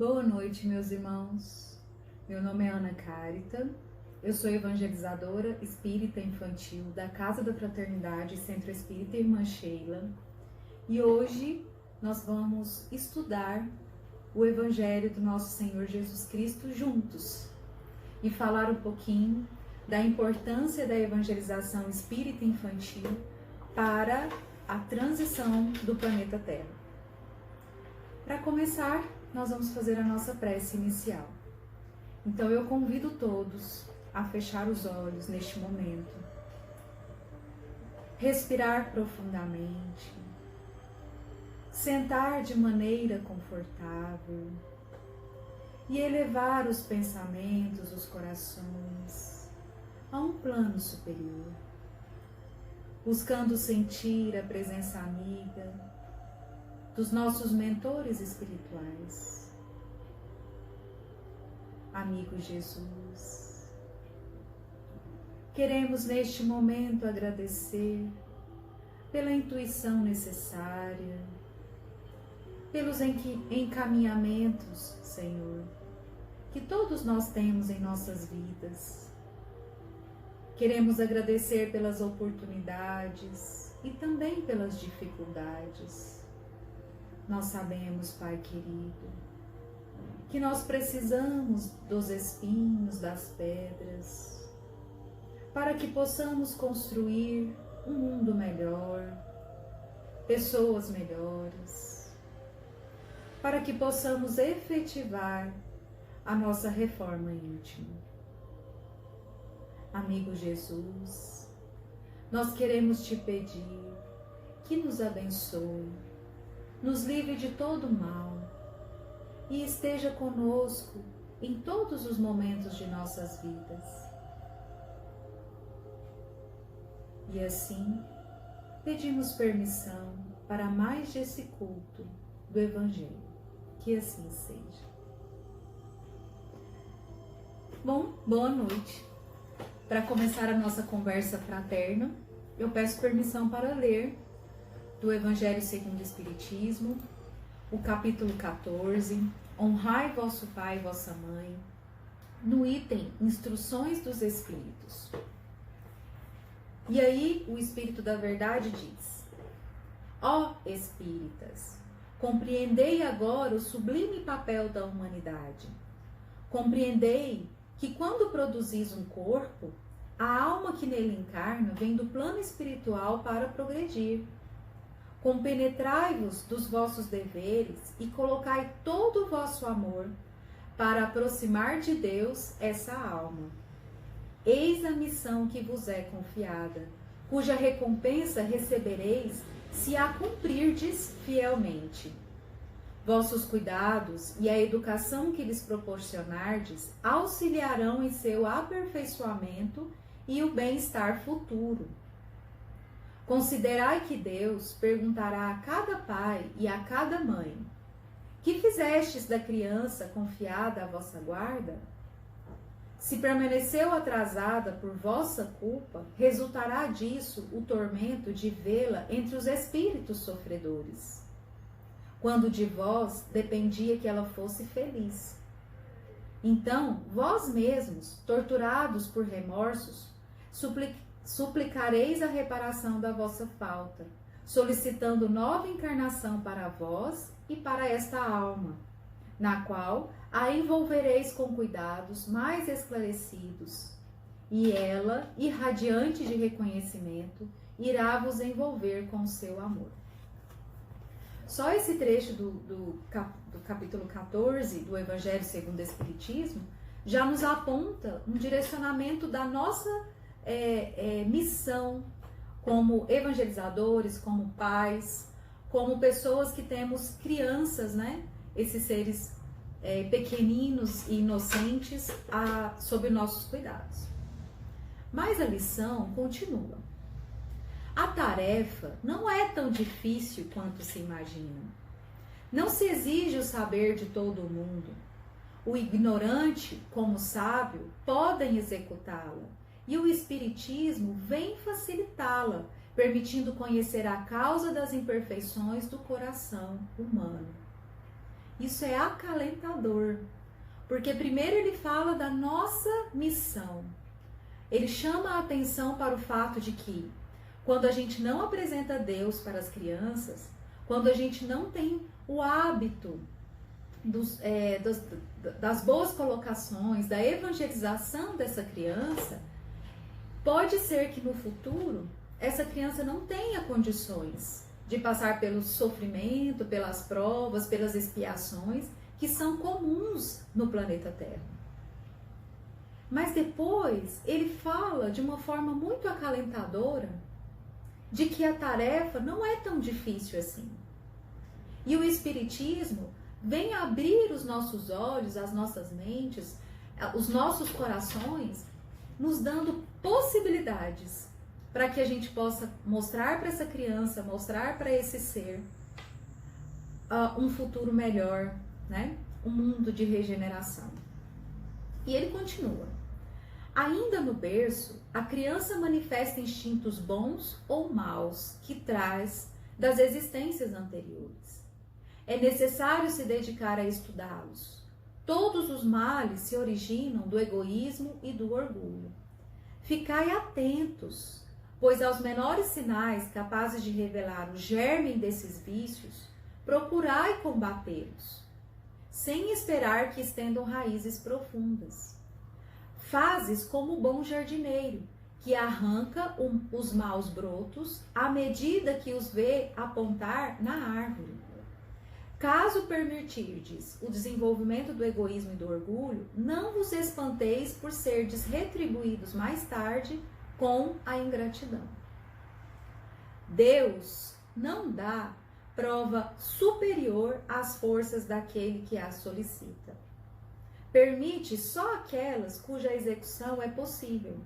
Boa noite, meus irmãos. Meu nome é Ana Cárita, eu sou evangelizadora espírita infantil da Casa da Fraternidade Centro Espírita Irmã Sheila e hoje nós vamos estudar o Evangelho do nosso Senhor Jesus Cristo juntos e falar um pouquinho da importância da evangelização espírita infantil para a transição do planeta Terra. Para começar, nós vamos fazer a nossa prece inicial. Então eu convido todos a fechar os olhos neste momento, respirar profundamente, sentar de maneira confortável e elevar os pensamentos, os corações a um plano superior, buscando sentir a presença amiga dos nossos mentores espirituais. Amigo Jesus, queremos neste momento agradecer pela intuição necessária, pelos encaminhamentos, Senhor, que todos nós temos em nossas vidas. Queremos agradecer pelas oportunidades e também pelas dificuldades. Nós sabemos, Pai querido, que nós precisamos dos espinhos, das pedras, para que possamos construir um mundo melhor, pessoas melhores, para que possamos efetivar a nossa reforma íntima. Amigo Jesus, nós queremos te pedir que nos abençoe, nos livre de todo mal e esteja conosco em todos os momentos de nossas vidas. E assim, pedimos permissão para mais desse culto do Evangelho. Que assim seja. Bom, boa noite. Para começar a nossa conversa fraterna, eu peço permissão para ler do Evangelho segundo o Espiritismo, o capítulo 14, Honrai vosso pai e vossa mãe, no item Instruções dos Espíritos. E aí o Espírito da Verdade diz: Ó Espíritas, compreendei agora o sublime papel da humanidade. Compreendei que quando produzis um corpo, a alma que nele encarna vem do plano espiritual para progredir. Compenetrai-vos dos vossos deveres e colocai todo o vosso amor para aproximar de Deus essa alma. Eis a missão que vos é confiada, cuja recompensa recebereis se a cumprirdes fielmente. Vossos cuidados e a educação que lhes proporcionardes auxiliarão em seu aperfeiçoamento e o bem-estar futuro. Considerai que Deus perguntará a cada pai e a cada mãe: que fizestes da criança confiada à vossa guarda? Se permaneceu atrasada por vossa culpa, resultará disso o tormento de vê-la entre os espíritos sofredores, quando de vós dependia que ela fosse feliz. Então, vós mesmos, torturados por remorsos, suplicareis a reparação da vossa falta, solicitando nova encarnação para vós e para esta alma, na qual a envolvereis com cuidados mais esclarecidos, e ela, irradiante de reconhecimento, irá vos envolver com seu amor. Só esse trecho do capítulo 14 do Evangelho segundo o Espiritismo já nos aponta um direcionamento da nossa missão como evangelizadores, como pais, como pessoas que temos crianças, né? Esses seres pequeninos e inocentes sob nossos cuidados. Mas a lição continua. A tarefa não é tão difícil quanto se imagina. Não se exige o saber de todo o mundo. O ignorante, como o sábio, podem executá-la, e o Espiritismo vem facilitá-la, permitindo conhecer a causa das imperfeições do coração humano. Isso é acalentador. Porque primeiro ele fala da nossa missão. Ele chama a atenção para o fato de que quando a gente não apresenta Deus para as crianças, quando a gente não tem o hábito das boas colocações, da evangelização dessa criança, pode ser que no futuro essa criança não tenha condições de passar pelo sofrimento, pelas provas, pelas expiações que são comuns no planeta Terra. Mas depois ele fala de uma forma muito acalentadora de que a tarefa não é tão difícil assim. E o Espiritismo vem abrir os nossos olhos, as nossas mentes, os nossos corações, nos dando possibilidades para que a gente possa mostrar para essa criança, mostrar para esse ser um futuro melhor, né? Um mundo de regeneração. E ele continua. Ainda no berço, a criança manifesta instintos bons ou maus que traz das existências anteriores. É necessário se dedicar a estudá-los. Todos os males se originam do egoísmo e do orgulho. Ficai atentos, pois aos menores sinais capazes de revelar o germe desses vícios, procurai combatê-los, sem esperar que estendam raízes profundas. Fazes como o bom jardineiro, que arranca os maus brotos à medida que os vê apontar na árvore. Caso permitirdes o desenvolvimento do egoísmo e do orgulho, não vos espanteis por serdes retribuídos mais tarde com a ingratidão. Deus não dá prova superior às forças daquele que a solicita. Permite só aquelas cuja execução é possível.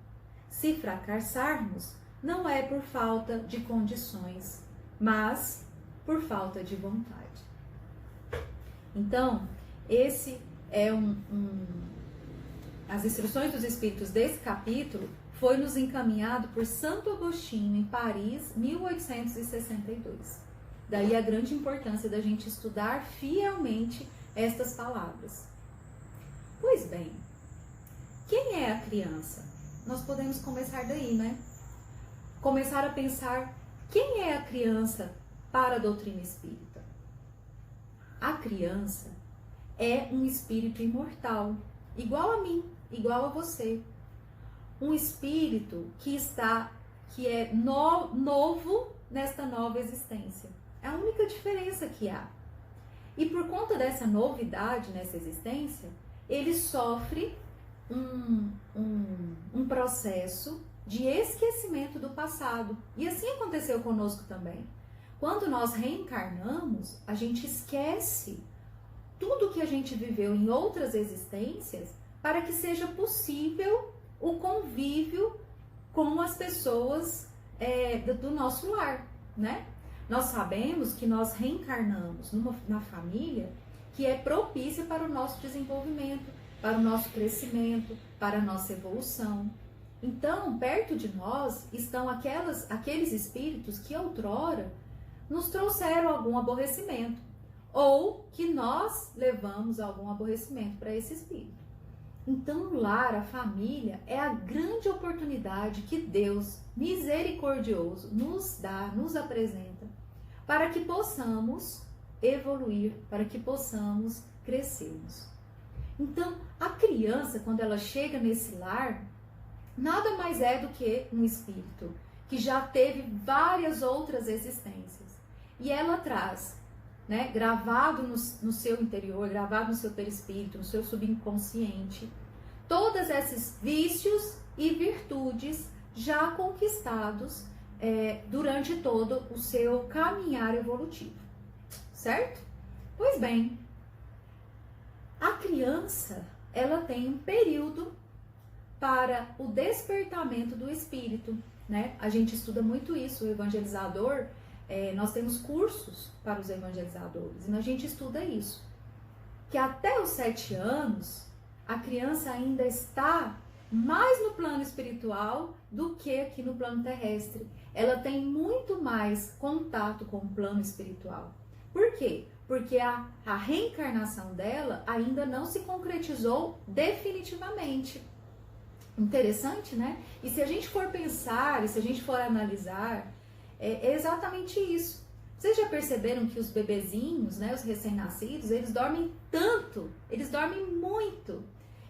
Se fracassarmos, não é por falta de condições, mas por falta de vontade. Então, esse é as instruções dos Espíritos desse capítulo foi nos encaminhado por Santo Agostinho em Paris, 1862. Daí a grande importância da gente estudar fielmente estas palavras. Pois bem, quem é a criança? Nós podemos começar daí, né? Começar a pensar quem é a criança para a doutrina espírita. A criança é um espírito imortal, igual a mim, igual a você. Um espírito que é novo nesta nova existência. É a única diferença que há. E por conta dessa novidade nessa existência, ele sofre um processo de esquecimento do passado. E assim aconteceu conosco também. Quando nós reencarnamos, a gente esquece tudo que a gente viveu em outras existências para que seja possível o convívio com as pessoas do nosso lar, né? Nós sabemos que nós reencarnamos na família que é propícia para o nosso desenvolvimento, para o nosso crescimento, para a nossa evolução. Então, perto de nós estão aqueles espíritos que outrora nos trouxeram algum aborrecimento, ou que nós levamos algum aborrecimento para esse espírito. Então, o lar, a família, é a grande oportunidade que Deus, misericordioso, nos dá, nos apresenta, para que possamos evoluir, para que possamos crescermos. Então, a criança, quando ela chega nesse lar, nada mais é do que um espírito que já teve várias outras existências. E ela traz, né, gravado no seu interior, gravado no seu perispírito, no seu subconsciente, todos esses vícios e virtudes já conquistados durante todo o seu caminhar evolutivo, certo? Pois bem, a criança, ela tem um período para o despertamento do espírito, né? A gente estuda muito isso, o evangelizador, nós temos cursos para os evangelizadores, e a gente estuda isso, que até os 7 anos, a criança ainda está mais no plano espiritual do que aqui no plano terrestre. Ela tem muito mais contato com o plano espiritual. Por quê? Porque a reencarnação dela ainda não se concretizou definitivamente. Interessante, né? E se a gente for pensar, e se a gente for analisar, é exatamente isso. Vocês já perceberam que os bebezinhos, né, os recém-nascidos, eles dormem tanto, eles dormem muito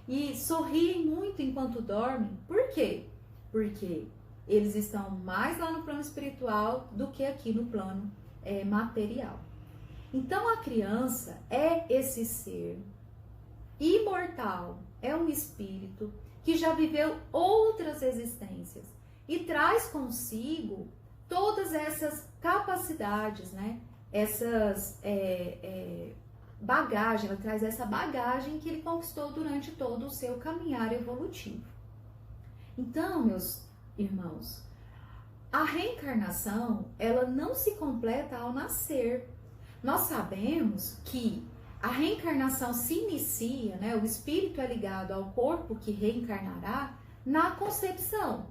e sorriem muito enquanto dormem? Por quê? Porque eles estão mais lá no plano espiritual do que aqui no plano material. Então a criança é esse ser imortal, é um espírito que já viveu outras existências e traz consigo todas essas capacidades, né? Essas bagagem, ela traz essa bagagem que ele conquistou durante todo o seu caminhar evolutivo. Então, meus irmãos, a reencarnação, ela não se completa ao nascer. Nós sabemos que a reencarnação se inicia, né? O espírito é ligado ao corpo que reencarnará na concepção.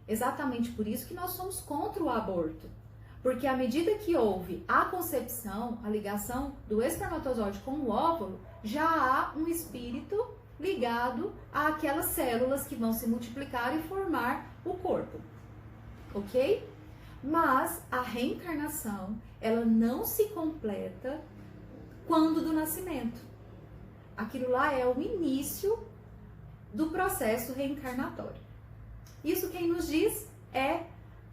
Exatamente por isso que nós somos contra o aborto. Porque à medida que houve a concepção, a ligação do espermatozoide com o óvulo, já há um espírito ligado àquelas células que vão se multiplicar e formar o corpo. Ok? Mas a reencarnação, ela não se completa quando do nascimento. Aquilo lá é o início do processo reencarnatório. Isso quem nos diz é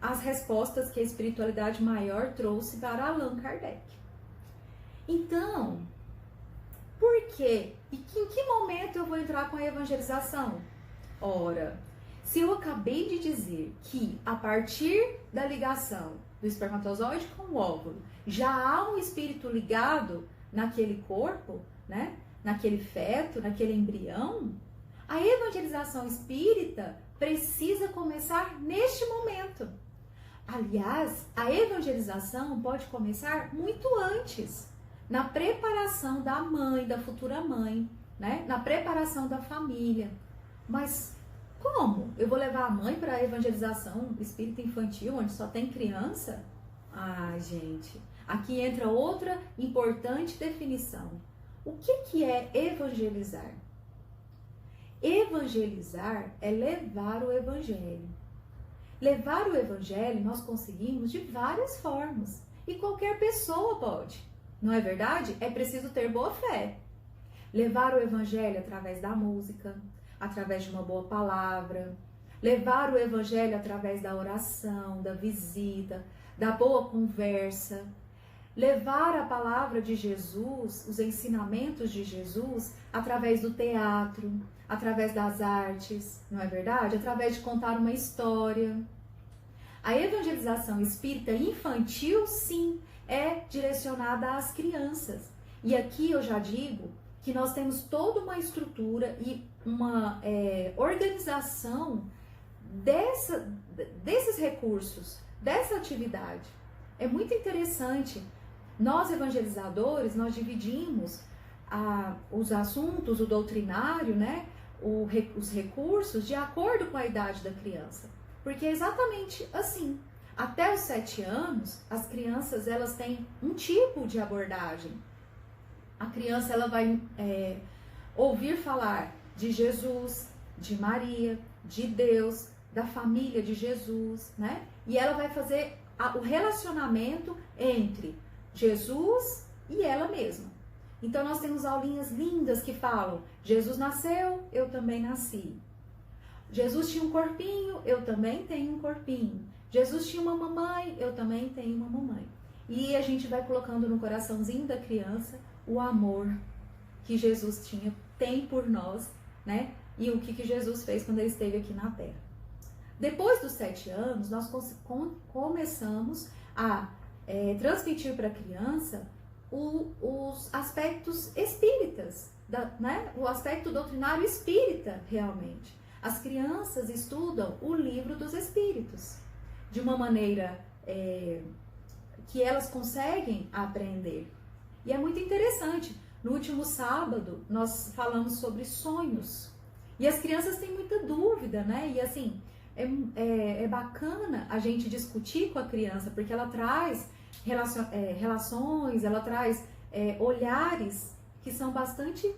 as respostas que a espiritualidade maior trouxe para Allan Kardec. Então, por quê? E em que momento eu vou entrar com a evangelização? Ora, se eu acabei de dizer que a partir da ligação do espermatozoide com o óvulo, já há um espírito ligado naquele corpo, né? Naquele feto, naquele embrião, a evangelização espírita precisa começar neste momento. Aliás, a evangelização pode começar muito antes, na preparação da mãe, da futura mãe, né? Na preparação da família. Mas como? Eu vou levar a mãe para a evangelização espírita infantil, onde só tem criança? Ah, gente, aqui entra outra importante definição. O que é evangelizar? Evangelizar é levar o evangelho. Levar o evangelho nós conseguimos de várias formas. E qualquer pessoa pode. Não é verdade? É preciso ter boa fé. Levar o evangelho através da música, através de uma boa palavra. Levar o evangelho através da oração, da visita, da boa conversa. Levar a palavra de Jesus, os ensinamentos de Jesus, através do teatro, através das artes, não é verdade? Através de contar uma história. A evangelização espírita infantil, sim, é direcionada às crianças. E aqui eu já digo que nós temos toda uma estrutura e uma organização desses recursos, dessa atividade. É muito interessante. Nós, evangelizadores, nós dividimos os assuntos, o doutrinário, né, os recursos de acordo com a idade da criança. Porque é exatamente assim. Até os 7 anos, as crianças elas têm um tipo de abordagem. A criança ela vai ouvir falar de Jesus, de Maria, de Deus, da família de Jesus, né? E ela vai fazer o relacionamento entre Jesus e ela mesma. Então nós temos aulinhas lindas que falam: Jesus nasceu, eu também nasci. Jesus tinha um corpinho, eu também tenho um corpinho. Jesus tinha uma mamãe, eu também tenho uma mamãe. E a gente vai colocando no coraçãozinho da criança o amor que Jesus tem por nós, né? E o que Jesus fez quando ele esteve aqui na Terra. Depois dos 7 anos, nós começamos a transmitir para a criança os aspectos espíritas, né? O aspecto doutrinário espírita, realmente. As crianças estudam o livro dos espíritos de uma maneira que elas conseguem aprender. E é muito interessante. No último sábado, nós falamos sobre sonhos. E as crianças têm muita dúvida, né? E assim, é bacana a gente discutir com a criança, porque ela traz relações, ela traz olhares que são bastante,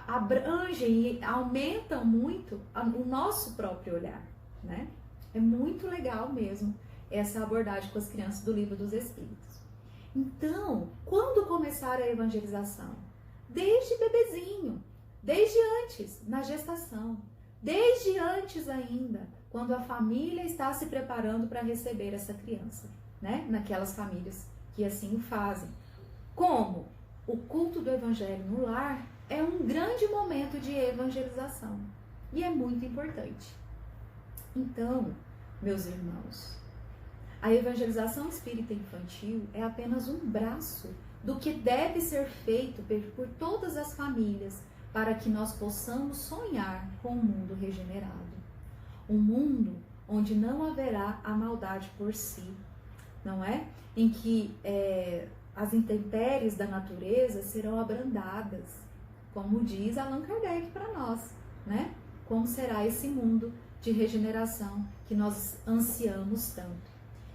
abrangem e aumentam muito o nosso próprio olhar, né? É muito legal mesmo essa abordagem com as crianças do Livro dos Espíritos. Então, quando começar a evangelização? Desde bebezinho, desde antes, na gestação, desde antes ainda, quando a família está se preparando para receber essa criança, né? Naquelas famílias que assim o fazem. Como o culto do evangelho no lar é um grande momento de evangelização e é muito importante. Então, meus irmãos, a evangelização espírita infantil é apenas um braço do que deve ser feito por todas as famílias para que nós possamos sonhar com um mundo regenerado. Um mundo onde não haverá a maldade por si, não é? Em que as intempéries da natureza serão abrandadas, como diz Allan Kardec para nós, né? Como será esse mundo de regeneração que nós ansiamos tanto.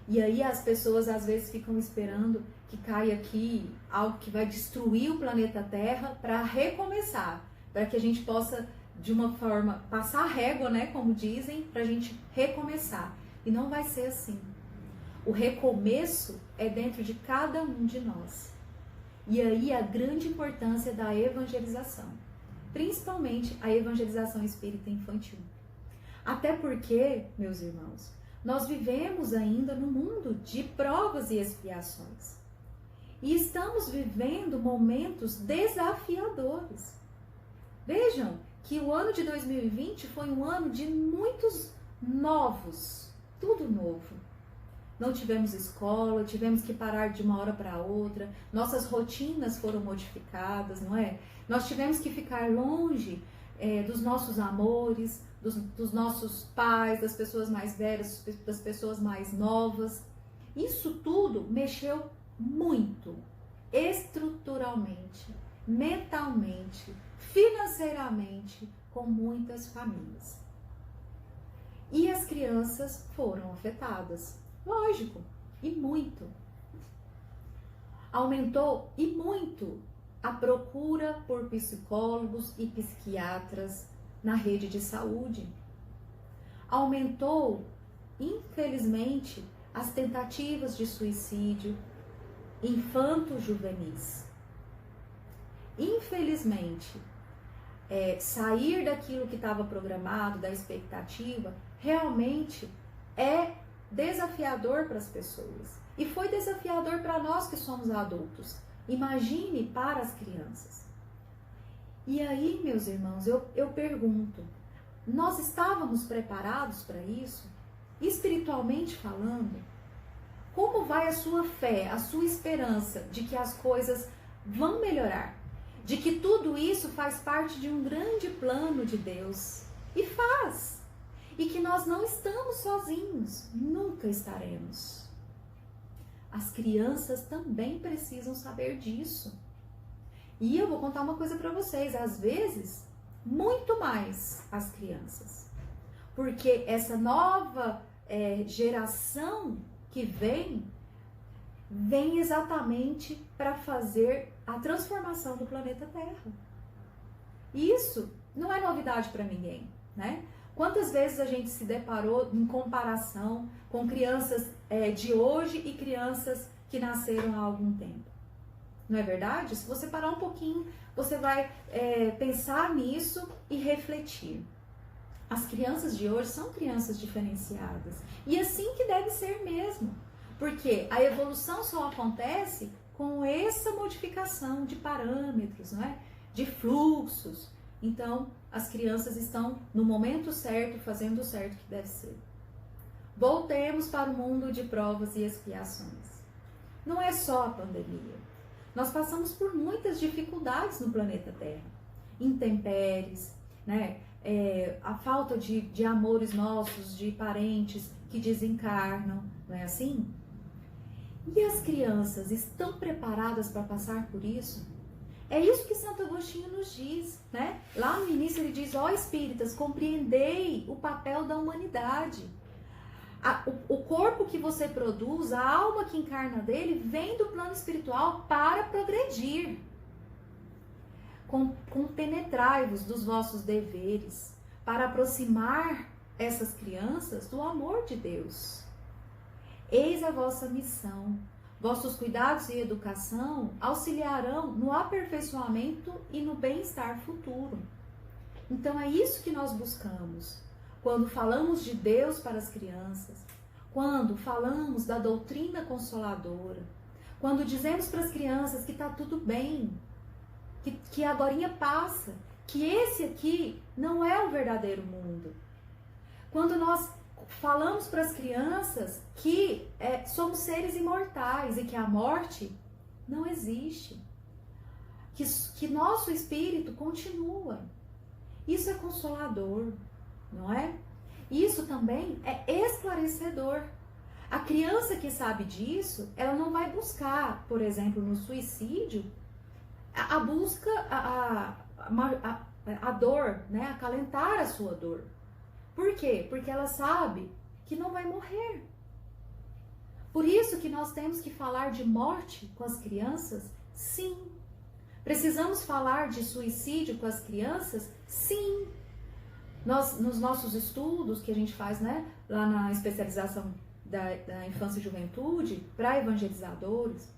E aí as pessoas às vezes ficam esperando que caia aqui algo que vai destruir o planeta Terra para recomeçar, para que a gente possa, de uma forma, passar a régua, né, como dizem, para a gente recomeçar. E não vai ser assim. O recomeço é dentro de cada um de nós. E aí a grande importância da evangelização, principalmente a evangelização espírita infantil. Até porque, meus irmãos, nós vivemos ainda num mundo de provas e expiações. E estamos vivendo momentos desafiadores. Vejam que o ano de 2020 foi um ano de muitos novos, tudo novo. Não tivemos escola, tivemos que parar de uma hora para outra, nossas rotinas foram modificadas, não é? Nós tivemos que ficar longe dos nossos amores, dos nossos pais, das pessoas mais velhas, das pessoas mais novas. Isso tudo mexeu muito, estruturalmente, mentalmente, financeiramente, com muitas famílias. E as crianças foram afetadas, lógico, e muito. Aumentou e muito a procura por psicólogos e psiquiatras na rede de saúde. Aumentou, infelizmente, as tentativas de suicídio infanto-juvenis. Infelizmente, sair daquilo que estava programado, da expectativa, realmente é desafiador para as pessoas. E foi desafiador para nós que somos adultos. Imagine para as crianças. E aí, meus irmãos, eu pergunto, nós estávamos preparados para isso? Espiritualmente falando? Como vai a sua fé, a sua esperança de que as coisas vão melhorar? De que tudo isso faz parte de um grande plano de Deus? E faz! E que nós não estamos sozinhos, nunca estaremos. As crianças também precisam saber disso. E eu vou contar uma coisa para vocês, às vezes, muito mais as crianças. Porque essa nova geração que vem exatamente para fazer a transformação do planeta Terra. E isso não é novidade para ninguém, né? Quantas vezes a gente se deparou em comparação com crianças de hoje e crianças que nasceram há algum tempo? Não é verdade? Se você parar um pouquinho, você vai pensar nisso e refletir. As crianças de hoje são crianças diferenciadas. E assim que deve ser mesmo. Porque a evolução só acontece com essa modificação de parâmetros, não é? De fluxos. Então, as crianças estão no momento certo, fazendo o certo que deve ser. Voltemos para o mundo de provas e expiações. Não é só a pandemia. Nós passamos por muitas dificuldades no planeta Terra. Intempéries, né? A falta de amores nossos, de parentes que desencarnam, não é assim? E as crianças estão preparadas para passar por isso? É isso que Santo Agostinho nos diz, né? Lá no início ele diz, ó espíritas, compreendei o papel da humanidade. O corpo que você produz, a alma que encarna dele, vem do plano espiritual para progredir. Compenetrai-vos dos vossos deveres, para aproximar essas crianças do amor de Deus. Eis a vossa missão. Vossos cuidados e educação auxiliarão no aperfeiçoamento e no bem-estar futuro. Então é isso que nós buscamos. Quando falamos de Deus para as crianças, quando falamos da doutrina consoladora, quando dizemos para as crianças que está tudo bem, que a agorinha passa, que esse aqui não é o verdadeiro mundo. Quando nós falamos para as crianças que somos seres imortais e que a morte não existe, que nosso espírito continua. Isso é consolador, não é? Isso também é esclarecedor. A criança que sabe disso, ela não vai buscar, por exemplo, no suicídio, a busca, a dor, né? Acalentar a sua dor. Por quê? Porque ela sabe que não vai morrer. Por isso que nós temos que falar de morte com as crianças? Sim. Precisamos falar de suicídio com as crianças? Sim. Nos nossos estudos que a gente faz, né, lá na especialização da infância e juventude, para evangelizadores,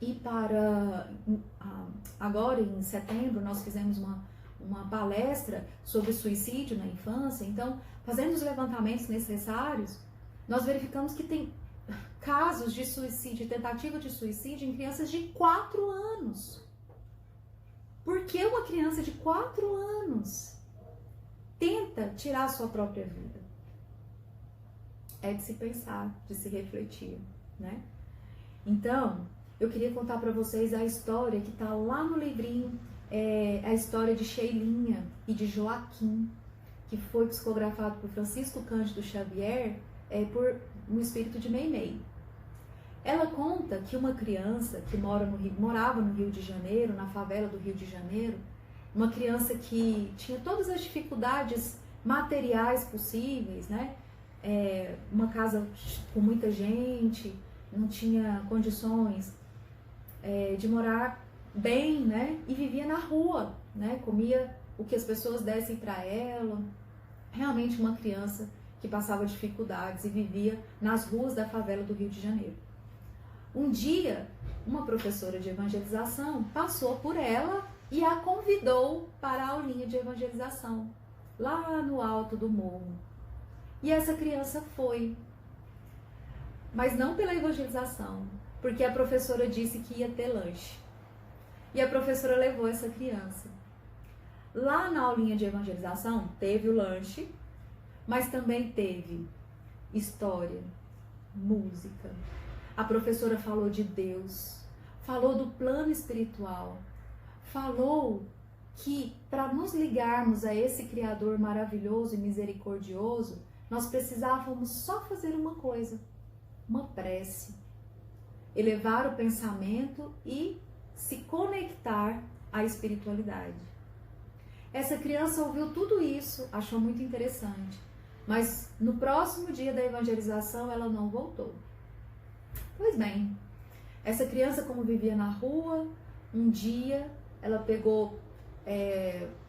e para agora em setembro nós fizemos uma palestra sobre suicídio na infância. Então, fazendo os levantamentos necessários, nós verificamos que tem casos de suicídio, tentativa de suicídio em crianças de 4 anos. Por que uma criança de 4 anos tenta tirar a sua própria vida? É de se pensar, de se refletir, né? Então, eu queria contar para vocês a história que está lá no livrinho, a história de Sheilinha e de Joaquim, que foi psicografado por Francisco Cândido Xavier por um espírito de Meimei. Ela conta que uma criança que morava no Rio de Janeiro, na favela do Rio de Janeiro, uma criança que tinha todas as dificuldades materiais possíveis, né? Uma casa com muita gente, não tinha condições de morar bem, né? E vivia na rua, né? Comia o que as pessoas dessem para ela. Realmente uma criança que passava dificuldades e vivia nas ruas da favela do Rio de Janeiro. Um dia, uma professora de evangelização passou por ela e a convidou para a aulinha de evangelização, lá no alto do morro. E essa criança foi, mas não pela evangelização, porque a professora disse que ia ter lanche. E a professora levou essa criança. Lá na aulinha de evangelização teve o lanche, mas também teve história, música. A professora falou de Deus, falou do plano espiritual, falou que para nos ligarmos a esse Criador maravilhoso e misericordioso, nós precisávamos só fazer uma coisa, uma prece. Elevar o pensamento e se conectar à espiritualidade. Essa criança ouviu tudo isso, achou muito interessante, mas no próximo dia da evangelização ela não voltou. Pois bem, essa criança, como vivia na rua, um dia ela pegou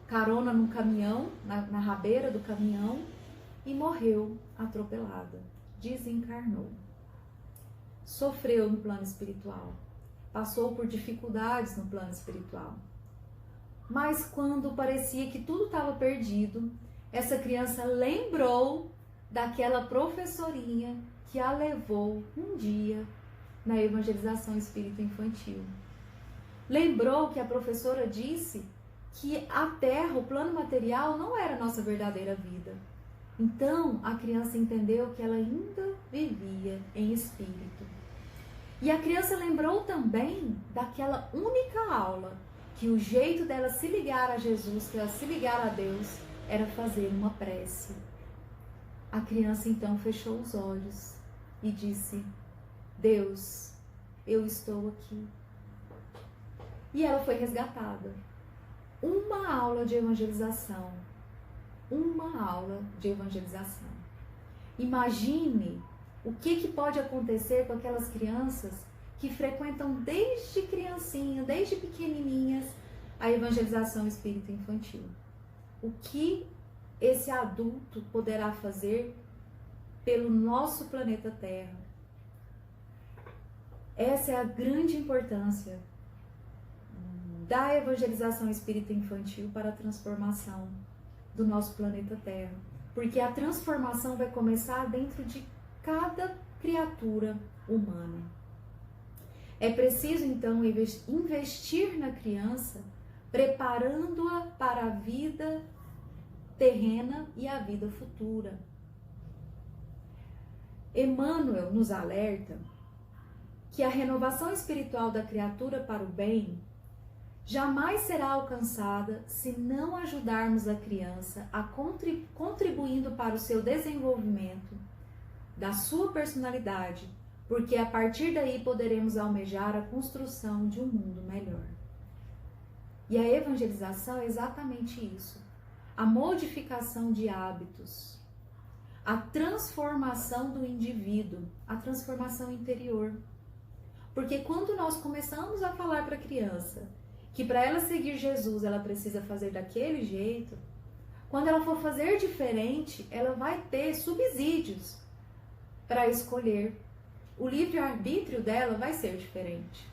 carona num caminhão, na rabeira do caminhão, e morreu atropelada, desencarnou. Sofreu no plano espiritual, passou por dificuldades no plano espiritual. Mas quando parecia que tudo estava perdido, essa criança lembrou daquela professorinha que a levou um dia na evangelização espírita infantil. Lembrou que a professora disse que a Terra, o plano material, não era a nossa verdadeira vida. Então, a criança entendeu que ela ainda vivia em espírito. E a criança lembrou também daquela única aula, que o jeito dela se ligar a Jesus, que ela se ligar a Deus, era fazer uma prece. A criança então fechou os olhos e disse: Deus, eu estou aqui. E ela foi resgatada. Uma aula de evangelização. Uma aula de evangelização. Imagine o que pode acontecer com aquelas crianças que frequentam desde criancinha, desde pequenininhas, a evangelização espírita infantil. O que esse adulto poderá fazer pelo nosso planeta Terra? Essa é a grande importância da evangelização espírita infantil para a transformação do nosso planeta Terra. Porque a transformação vai começar dentro de cada criatura humana. É preciso, então, investir na criança, preparando-a para a vida terrena e a vida futura. Emmanuel nos alerta que a renovação espiritual da criatura para o bem jamais será alcançada se não ajudarmos a criança a contribuindo para o seu desenvolvimento da sua personalidade, porque a partir daí poderemos almejar a construção de um mundo melhor. E a evangelização é exatamente isso. A modificação de hábitos, a transformação do indivíduo, a transformação interior. Porque quando nós começamos a falar para a criança que para ela seguir Jesus ela precisa fazer daquele jeito, quando ela for fazer diferente, ela vai ter subsídios para escolher. O livre-arbítrio dela vai ser diferente.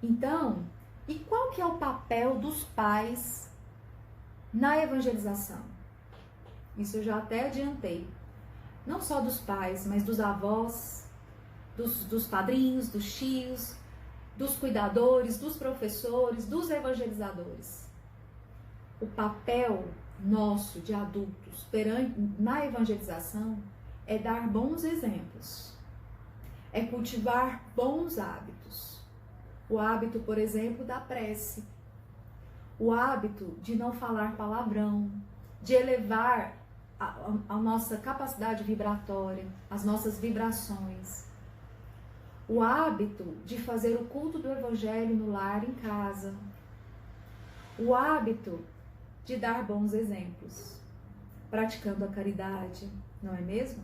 Então, e qual que é o papel dos pais na evangelização? Isso eu já até adiantei. Não só dos pais, mas dos avós, dos padrinhos, dos tios, dos cuidadores, dos professores, dos evangelizadores. O papel nosso de adultos na evangelização é dar bons exemplos, é cultivar bons hábitos. O hábito, por exemplo, da prece, o hábito de não falar palavrão, de elevar a nossa capacidade vibratória, as nossas vibrações. O hábito de fazer o culto do evangelho no lar, em casa. O hábito de dar bons exemplos, praticando a caridade, não é mesmo?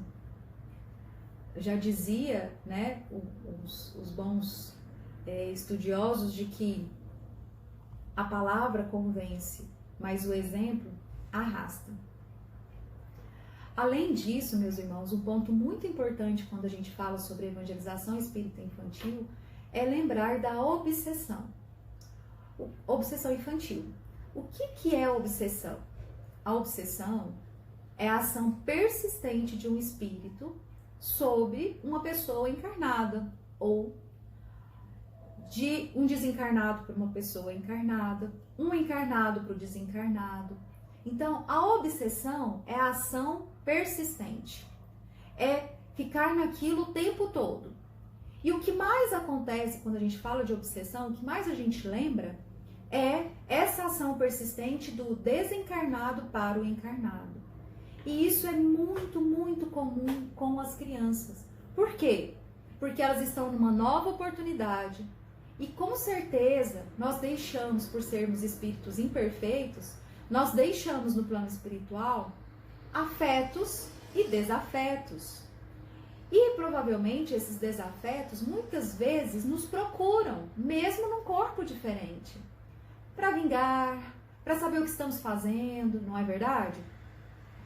Já dizia, né, os bons estudiosos de que a palavra convence, mas o exemplo arrasta. Além disso, meus irmãos, um ponto muito importante quando a gente fala sobre evangelização espírita infantil é lembrar da obsessão. Obsessão infantil. O que é obsessão? A obsessão é a ação persistente de um espírito sobre uma pessoa encarnada, ou de um desencarnado para uma pessoa encarnada, um encarnado para o desencarnado. Então, a obsessão é a ação persistente, é ficar naquilo o tempo todo. E o que mais acontece quando a gente fala de obsessão, o que mais a gente lembra é essa ação persistente do desencarnado para o encarnado. E isso é muito, muito comum com as crianças. Por quê? Porque elas estão numa nova oportunidade e com certeza nós deixamos, por sermos espíritos imperfeitos, nós deixamos no plano espiritual afetos e desafetos. E provavelmente esses desafetos muitas vezes nos procuram, mesmo num corpo diferente, para vingar, para saber o que estamos fazendo, não é verdade?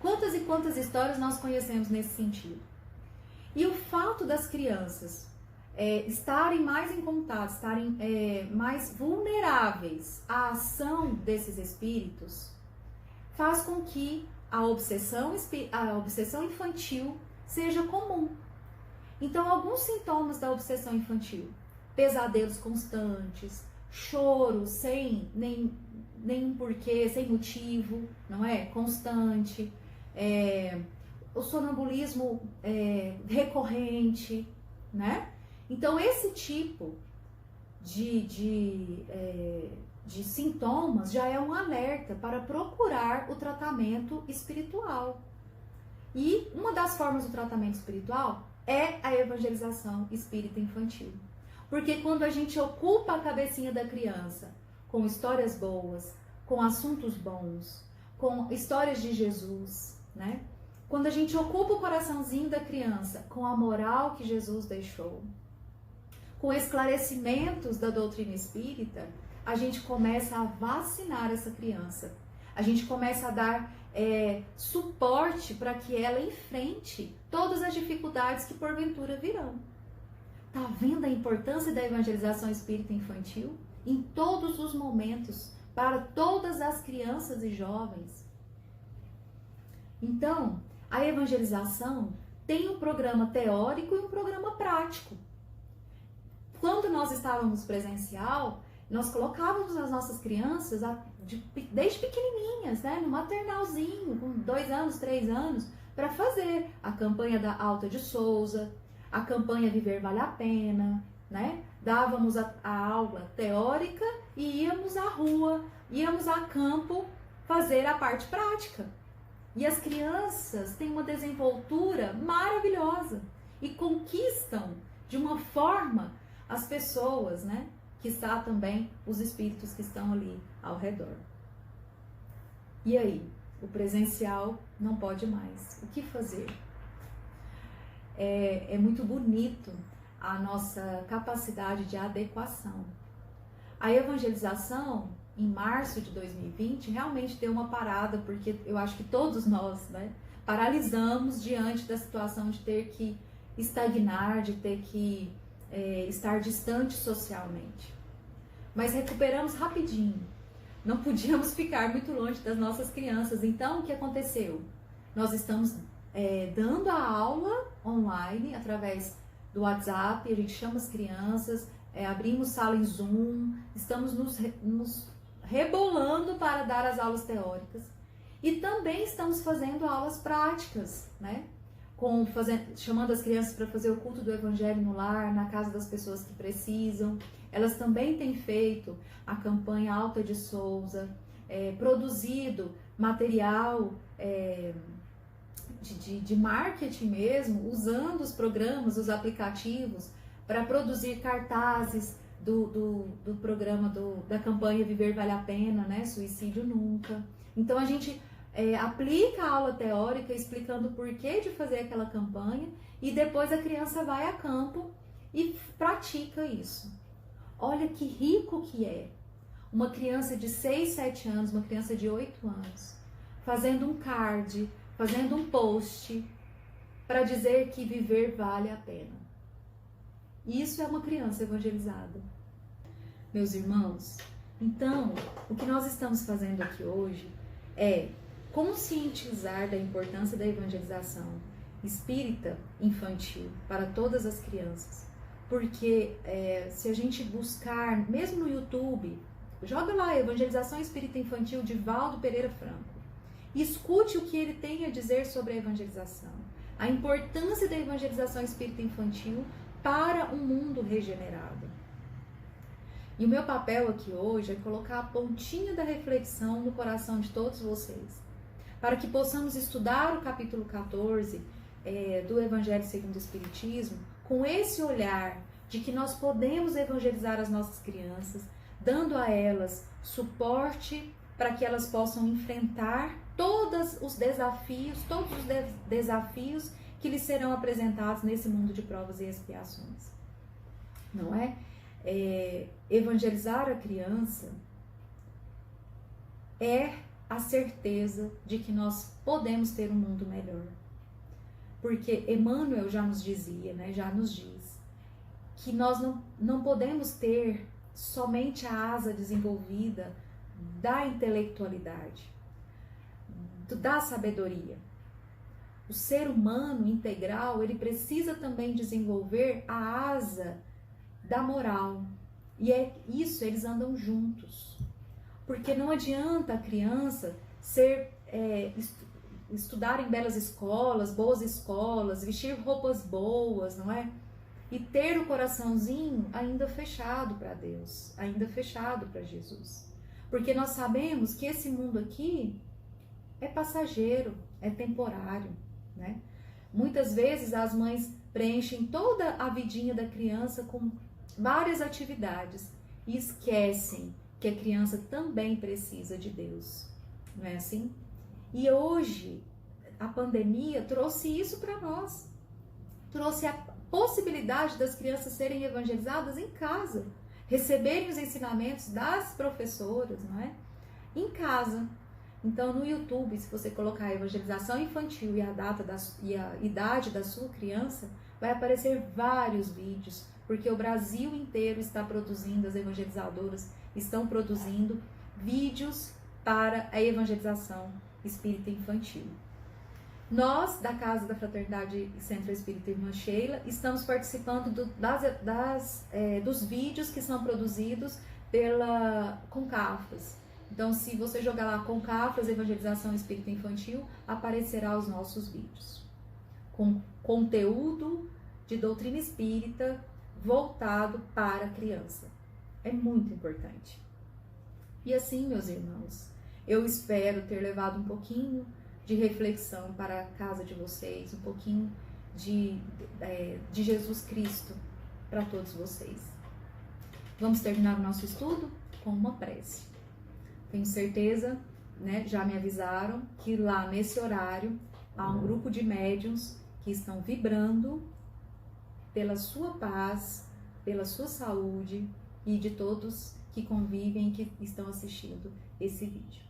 Quantas e quantas histórias nós conhecemos nesse sentido? E o fato das crianças estarem mais em contato, estarem mais vulneráveis à ação desses espíritos, faz com que a obsessão infantil seja comum. Então, alguns sintomas da obsessão infantil: pesadelos constantes, choro sem nenhum porquê, sem motivo, não é? Constante, o sonambulismo recorrente, né? Então, esse tipo de sintomas já é um alerta para procurar o tratamento espiritual. E uma das formas do tratamento espiritual é a evangelização espírita infantil. Porque quando a gente ocupa a cabecinha da criança com histórias boas, com assuntos bons, com histórias de Jesus, né? quando a gente ocupa o coraçãozinho da criança com a moral que Jesus deixou, com esclarecimentos da doutrina espírita, a gente começa a vacinar essa criança. A gente começa a dar suporte para que ela enfrente todas as dificuldades que porventura virão. Tá vendo a importância da evangelização espírita infantil? Em todos os momentos, para todas as crianças e jovens. Então, a evangelização tem um programa teórico e um programa prático. Quando nós estávamos presencial, nós colocávamos as nossas crianças desde pequenininhas, né, no maternalzinho, com 2 anos, 3 anos, para fazer a campanha da Alta de Souza, a campanha Viver Vale a Pena, né? Dávamos a aula teórica e íamos à rua, íamos a campo fazer a parte prática. E as crianças têm uma desenvoltura maravilhosa e conquistam de uma forma as pessoas, né? Que está também os espíritos que estão ali ao redor. E aí? O presencial não pode mais. O que fazer? É muito bonito a nossa capacidade de adequação. A evangelização, em março de 2020, realmente deu uma parada, porque eu acho que todos nós, né, paralisamos diante da situação de ter que estagnar, de ter que estar distante socialmente. Mas recuperamos rapidinho. Não podíamos ficar muito longe das nossas crianças. Então, o que aconteceu? Nós estamos dando a aula online através do WhatsApp, a gente chama as crianças, abrimos sala em Zoom, estamos nos rebolando para dar as aulas teóricas. E também estamos fazendo aulas práticas, né? Chamando as crianças para fazer o culto do Evangelho no lar, na casa das pessoas que precisam. Elas também têm feito a campanha Alta de Souza, produzido material de marketing mesmo, usando os programas, os aplicativos, para produzir cartazes do programa da campanha Viver Vale a Pena, né? Suicídio Nunca. Então a gente aplica a aula teórica explicando o porquê de fazer aquela campanha e depois a criança vai a campo e pratica isso. Olha que rico que é uma criança de 6, 7 anos, uma criança de 8 anos, fazendo um card, fazendo um post para dizer que viver vale a pena. Isso é uma criança evangelizada. Meus irmãos, então, o que nós estamos fazendo aqui hoje é conscientizar da importância da evangelização espírita infantil para todas as crianças. Porque se a gente buscar, mesmo no YouTube, joga lá Evangelização Espírita Infantil de Valdo Pereira Franco. E escute o que ele tem a dizer sobre a evangelização. A importância da evangelização espírita infantil para um mundo regenerado. E o meu papel aqui hoje é colocar a pontinha da reflexão no coração de todos vocês, para que possamos estudar o capítulo 14 do Evangelho segundo o Espiritismo, com esse olhar de que nós podemos evangelizar as nossas crianças, dando a elas suporte para que elas possam enfrentar todos os desafios que lhes serão apresentados nesse mundo de provas e expiações. Não é? Evangelizar a criança é a certeza de que nós podemos ter um mundo melhor. Porque Emmanuel já nos dizia, né, já nos diz, que nós não podemos ter somente a asa desenvolvida da intelectualidade, da sabedoria. O ser humano integral, ele precisa também desenvolver a asa da moral. E é isso, eles andam juntos. Porque não adianta a criança estudar em belas escolas, boas escolas, vestir roupas boas, não é? E ter o coraçãozinho ainda fechado para Deus, ainda fechado para Jesus. Porque nós sabemos que esse mundo aqui é passageiro, é temporário, né? Muitas vezes as mães preenchem toda a vidinha da criança com várias atividades e esquecem que a criança também precisa de Deus, não é assim? E hoje a pandemia trouxe isso para nós. Trouxe a possibilidade das crianças serem evangelizadas em casa, receberem os ensinamentos das professoras, não é? Em casa. Então, no YouTube, se você colocar evangelização infantil e a idade da sua criança, vai aparecer vários vídeos, porque o Brasil inteiro está produzindo, as evangelizadoras estão produzindo vídeos para a evangelização espírita infantil. Nós, da Casa da Fraternidade Centro Espírita Irmã Sheila, estamos participando dos vídeos que são produzidos pela Concafras. Então, se você jogar lá Concafras Evangelização Espírita Infantil, aparecerá os nossos vídeos, com conteúdo de doutrina espírita voltado para a criança. É muito importante. E assim, meus irmãos, eu espero ter levado um pouquinho de reflexão para a casa de vocês, um pouquinho de Jesus Cristo para todos vocês. Vamos terminar o nosso estudo com uma prece. Tenho certeza, né, já me avisaram que lá nesse horário há um grupo de médiuns que estão vibrando pela sua paz, pela sua saúde e de todos que convivem, que estão assistindo esse vídeo.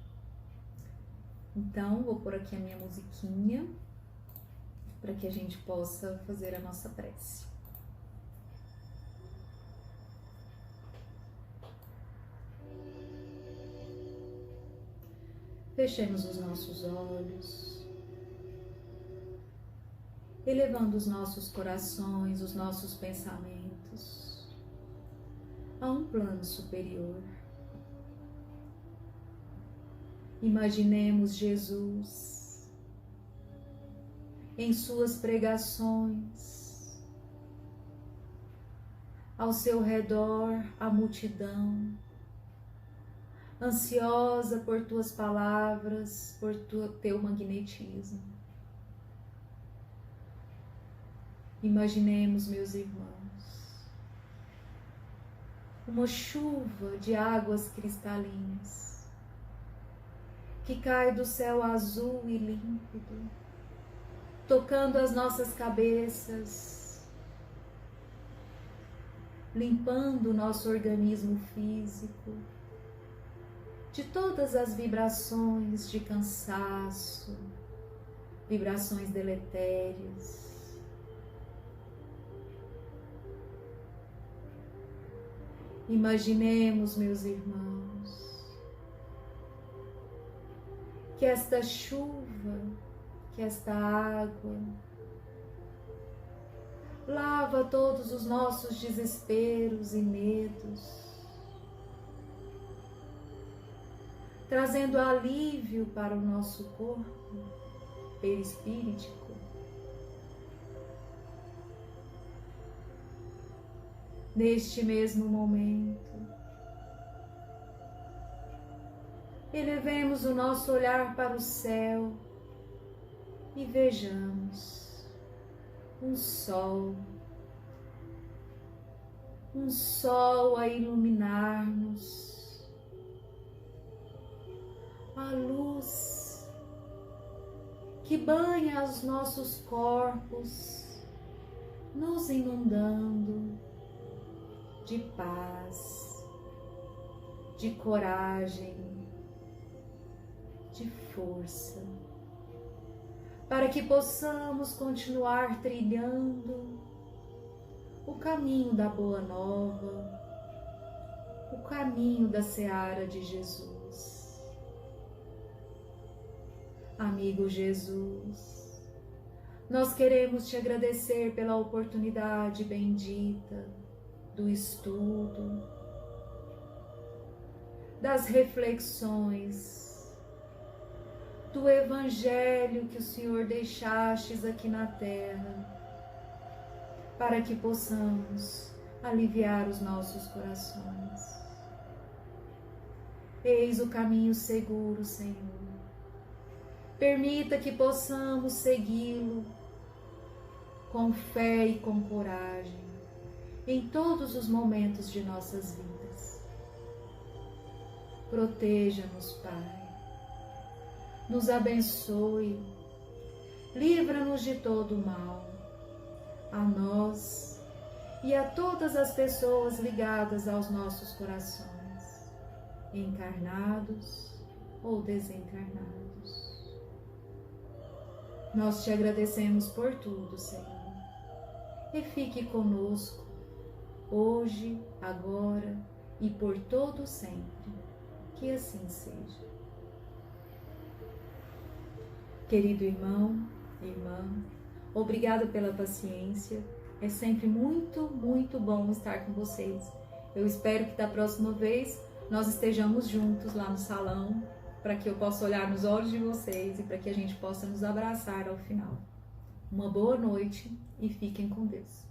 Então, vou pôr aqui a minha musiquinha para que a gente possa fazer a nossa prece. Fechemos os nossos olhos, elevando os nossos corações, os nossos pensamentos a um plano superior. Imaginemos Jesus em suas pregações, ao seu redor a multidão, ansiosa por tuas palavras, por teu magnetismo. Imaginemos, meus irmãos, uma chuva de águas cristalinas que cai do céu azul e límpido, tocando as nossas cabeças, limpando o nosso organismo físico de todas as vibrações de cansaço, vibrações deletérias. Imaginemos, meus irmãos, que esta chuva, que esta água lava todos os nossos desesperos e medos, trazendo alívio para o nosso corpo perispíritico. Neste mesmo momento, elevemos o nosso olhar para o céu e vejamos um sol a iluminar-nos, a luz que banha os nossos corpos, nos inundando de paz, de coragem, de força, para que possamos continuar trilhando o caminho da Boa Nova, o caminho da seara de Jesus. Amigo Jesus, nós queremos te agradecer pela oportunidade bendita do estudo, das reflexões, do Evangelho que o Senhor deixastes aqui na terra, para que possamos aliviar os nossos corações. Eis o caminho seguro, Senhor. Permita que possamos segui-lo com fé e com coragem em todos os momentos de nossas vidas. Proteja-nos, Pai. Nos abençoe livra-nos de todo o mal. A nós e a todas as pessoas ligadas aos nossos corações, encarnados ou desencarnados. Nós te agradecemos por tudo, Senhor, e fique conosco, hoje, agora e por todo sempre, que assim seja. Querido irmão, irmã, obrigada pela paciência, é sempre muito, muito bom estar com vocês. Eu espero que da próxima vez nós estejamos juntos lá no salão, para que eu possa olhar nos olhos de vocês e para que a gente possa nos abraçar ao final. Uma boa noite e fiquem com Deus.